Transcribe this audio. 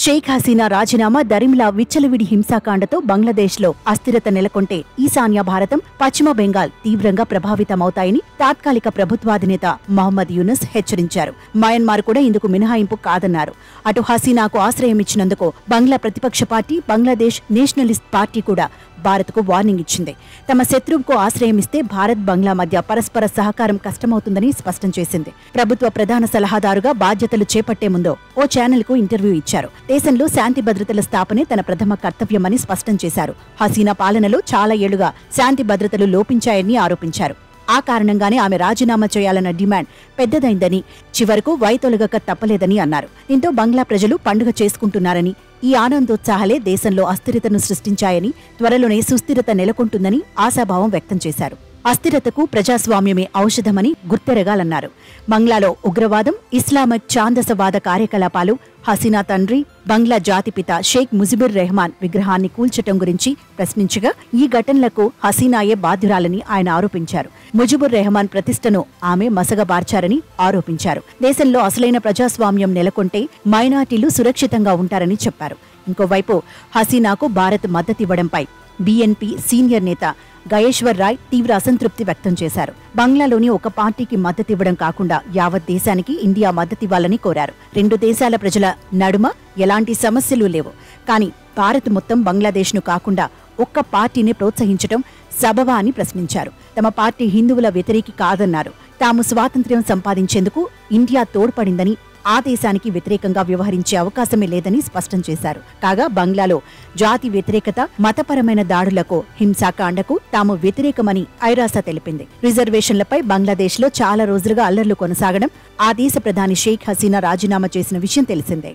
షేక్ హసీనా రాజీనామా దరిమిలా విచ్చలవిడి హింసాకాండతో బంగ్లాదేశ్లో అస్థిరత నెలకొంటే ఈశాన్య భారతం, పశ్చిమ బెంగాల్ తీవ్రంగా ప్రభావితమవుతాయని తాత్కాలిక ప్రభుత్వాధినేత మహమ్మద్ యూనుస్ హెచ్చరించారు. మయన్మార్ కూడా ఇందుకు మినహాయింపు కాదన్నారు. అటు హసీనాకు ఆశ్రయమిచ్చినందుకు బంగ్లా ప్రతిపక్ష పార్టీ బంగ్లాదేశ్ నేషనలిస్ట్ పార్టీ కూడా భారత్కు వార్నింగ్ ఇచ్చింది. తమ శత్రువుకు ఆశ్రయమిస్తే భారత్ బంగ్లా మధ్య పరస్పర సహకారం కష్టమవుతుందని స్పష్టం చేసింది. ప్రభుత్వ ప్రధాన సలహాదారుగా బాధ్యతలు చేపట్టే ముందు ఓ ఛానల్కు ఇంటర్వ్యూ ఇచ్చారు. దేశంలో శాంతి భద్రతల స్థాపనే తన ప్రథమ కర్తవ్యమని స్పష్టం చేశారు. హసీనా పాలనలో చాలా ఏళ్లుగా శాంతి భద్రతలు లోపించాయని ఆరోపించారు. ఆ కారణంగానే ఆమె రాజీనామా చేయాలన్న డిమాండ్ పెద్దదైందని, చివరకు వైతొలగక తప్పలేదని అన్నారు. దీంతో బంగ్లా ప్రజలు పండుగ చేసుకుంటున్నారని, ఈ ఆనందోత్సాహాలే దేశంలో అస్థిరతను సృష్టించాయని, త్వరలోనే సుస్థిరత నెలకొంటుందని ఆశాభావం వ్యక్తం చేశారు. అస్థిరతకు ప్రజాస్వామ్యమే ఔషధమని గుర్తెరగాలన్నారు. బంగ్లాలో ఉగ్రవాదం, ఇస్లామిక్ ఛాందసవాద కార్యకలాపాలు, హసీనా తండ్రి బంగ్లా జాతిపిత షేక్ ముజిబుర్ రెహమాన్ విగ్రహాన్ని కూల్చటం గురించి ప్రశ్నించగా ఈ ఘటనలకు హసీనాయే బాధ్యురాలని ఆయన ఆరోపించారు. ముజిబుర్ రెహమాన్ ప్రతిష్టను ఆమె మసగబార్చారని ఆరోపించారు. దేశంలో అసలైన ప్రజాస్వామ్యం నెలకొంటే మైనార్టీలు సురక్షితంగా ఉంటారని చెప్పారు. ఇంకోవైపు హసీనాకు భారత్ మద్దతివ్వడంపై బీఎన్పీ సీనియర్ నేత గయేశ్వర్ రాయ్ తీవ్ర అసంతృప్తి వ్యక్తం చేశారు. బంగ్లాలోని ఒక పార్టీకి మద్దతివ్వడం కాకుండా యావత్ దేశానికి ఇండియా మద్దతివ్వాలని కోరారు. రెండు దేశాల ప్రజల నడుమ ఎలాంటి సమస్యలు లేవు, కానీ భారత్ మొత్తం బంగ్లాదేశ్ను కాకుండా ఒక్క పార్టీని ప్రోత్సహించడం సబబా అని ప్రశ్నించారు. తమ పార్టీ హిందువుల వ్యతిరేకి కాదన్నారు. తాము స్వాతంత్ర్యం సంపాదించేందుకు ఇండియా తోడ్పడిందని, ఆ దేశానికి వ్యతిరేకంగా వ్యవహరించే అవకాశమే లేదని స్పష్టం చేశారు. కాగా బంగ్లాలో జాతి వ్యతిరేకత, మతపరమైన దాడులకు, హింసాకాండకు తాము వ్యతిరేకమని ఐరాస తెలిపింది. రిజర్వేషన్లపై బంగ్లాదేశ్లో చాలా రోజులుగా అల్లర్లు కొనసాగడం, ఆ దేశ ప్రధాని షేక్ హసీనా రాజీనామా చేసిన విషయం తెలిసిందే.